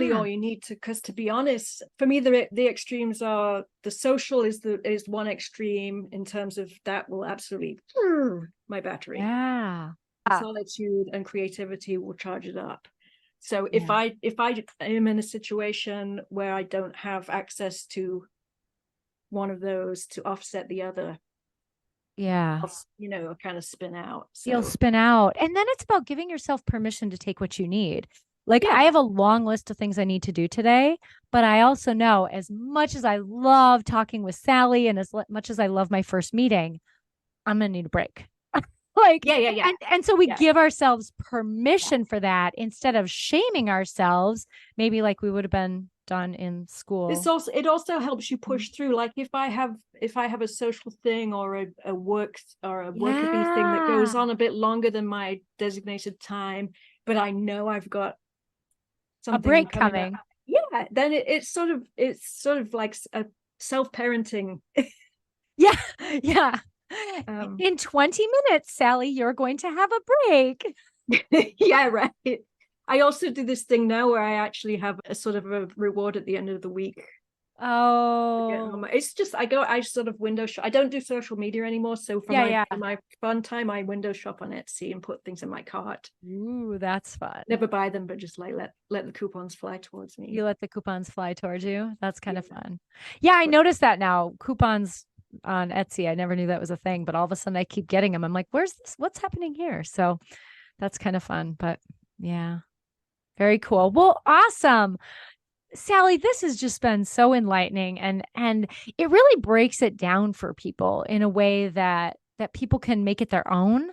yeah, all you need to, because to be honest, for me, the extremes are the social is one extreme in terms of that will absolutely my battery. yeah, Solitude and creativity will charge it up. So if yeah, I am in a situation where I don't have access to one of those to offset the other, yeah. I'll kind of spin out. You'll So spin out. And then it's about giving yourself permission to take what you need. Like I yeah, have a long list of things I need to do today, but I also know as much as I love talking with Sally and much as I love my first meeting, I'm going to need a break. Like, yeah, and so we yeah. give ourselves permission for that instead of shaming ourselves, maybe like we would have been done in school. It also helps you push through. Like if I have a social thing or a work or a worker bee thing that goes Yeah. on a bit longer than my designated time, but I know I've got A something break coming up. coming. Yeah, then it's sort of like a self-parenting. Yeah. Yeah. um In 20 minutes, Sally, you're going to have a break. yeah, right. I also do this thing now where I actually have a sort of a reward at the end of the week. Oh, It's just I sort of window shop. I don't do social media anymore, so for yeah, yeah. my fun time, I window shop on Etsy and put things in my cart. Ooh, that's fun. Never buy them, but just like let the coupons fly towards me. You let the coupons fly towards you. That's kind Yeah. of fun. Yeah, I But noticed that now. Coupons on Etsy. I never knew that was a thing, but all of a sudden I keep getting them. I'm like, where's this? What's happening here? So that's kind of fun. But yeah, very cool. Well, awesome. Sally, this has just been so enlightening and it really breaks it down for people in a way that people can make it their own.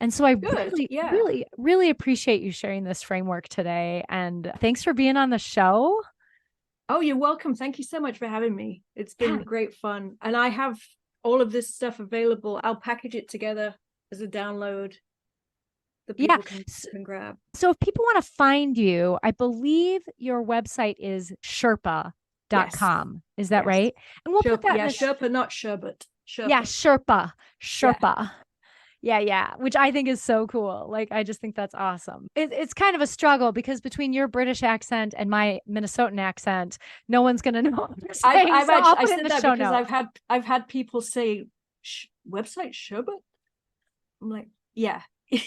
And so I good, really, yeah. really, really appreciate you sharing this framework today. And thanks for being on the show. Oh, you're welcome. Thank you so much for having me. It's Yeah. been great fun. And I have all of this stuff available. I'll package it together as a download that Yeah. people can grab. So if people want to find you, I believe your website is Yes. Sherpa.com. Is that Yes. right? And we'll put Sherpa, that in yeah, the Sherpa, not sherbet. yeah, Sherpa. Sherpa. Yeah. Sherpa. Yeah, yeah, which I think is so cool. Like, I just think that's awesome. It's kind of a struggle because between your British accent and my Minnesotan accent, no one's going to know what you're saying. I've So I'll actually I put it in said the that show because notes. I've had people say website sherbet. I'm like, yeah. Yeah,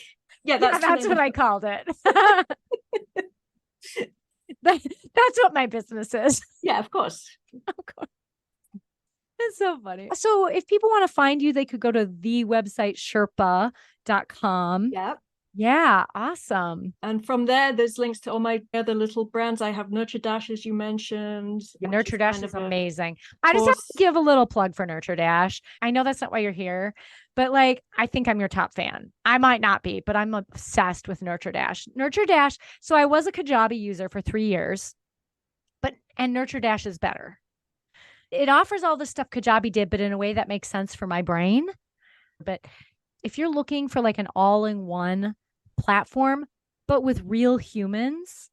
Yeah, that's the that's name what of I called it. That's what my business is. yeah, of course. Of course. It's so funny. So if people want to find you, they could go to the website Sherpa.com. Yeah. Yeah, awesome. And from there, there's links to all my other little brands. I have Nurture Dash, as you mentioned, Yeah, which is Nurture Dash kind is of a amazing. I just have to course. give a little plug for Nurture Dash. I know that's not why you're here, but like, I think I'm your top fan. I might not be, but I'm obsessed with Nurture Dash. Nurture Dash. So I was a Kajabi user for 3 years, and Nurture Dash is better. It offers all the stuff Kajabi did, but in a way that makes sense for my brain. But if you're looking for like an all-in-one platform, but with real humans,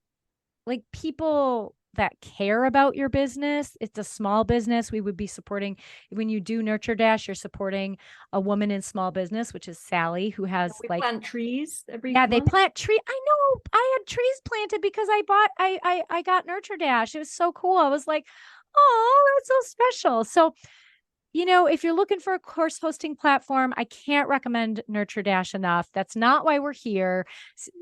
like people that care about your business. It's a small business. We would be supporting when you do Nurture Dash, you're supporting a woman in small business, which is Sally, who has We like plant trees every yeah, they month. plant tree. I know I had trees planted because I got Nurture Dash. It was so cool. I was like, oh, that's so special. So if you're looking for a course hosting platform, I can't recommend Nurture Dash enough. That's not why we're here.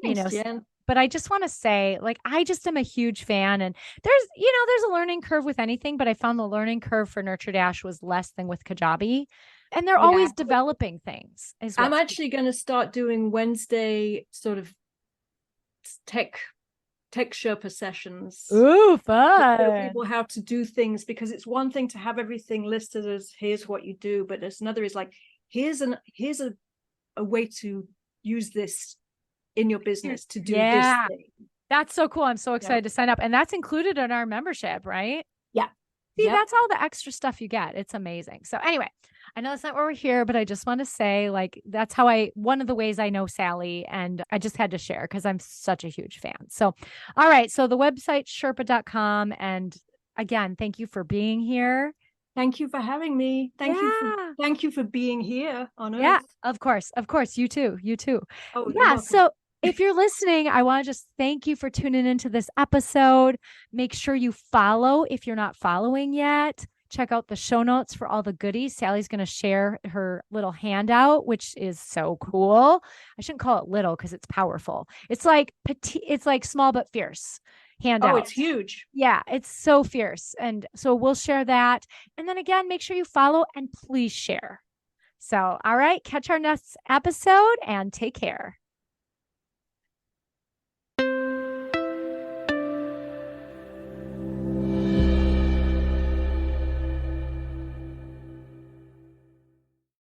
Thanks, Jen. But I just want to say, like, I just am a huge fan. And there's a learning curve with anything, but I found the learning curve for Nurture Dash was less than with Kajabi. And they're Yeah. always developing things. I'm actually going to start doing Wednesday sort of tech Sherpa sessions. Ooh, Show fun. people how to do things, because it's one thing to have everything listed as here's what you do, but there's another is like here's a way to use this in your business to do this Yeah. thing. That's so cool. I'm so Yeah. excited to sign up. And that's included in our membership, right? Yeah. See, Yep. that's all the extra stuff you get. It's amazing. So anyway, I know that's not why we're here, but I just want to say, like, that's how one of the ways I know Sally, and I just had to share because I'm such a huge fan. So, all right. So the website, Sherpa.com. And again, thank you for being here. Thank you for having me. Thank you for being here on Yeah, Earth. of course. Of course. You too. You too. Oh, you're Yeah. welcome. So if you're listening, I want to just thank you for tuning into this episode. Make sure you follow if you're not following yet. Check out the show notes for all the goodies. Sally's going to share her little handout, which is so cool. I shouldn't call it little because it's powerful. It's like petite, it's like small but fierce handout. Oh, it's huge. Yeah, it's so fierce. And so we'll share that. And then again, make sure you follow and please share. So, all right, catch our next episode and take care.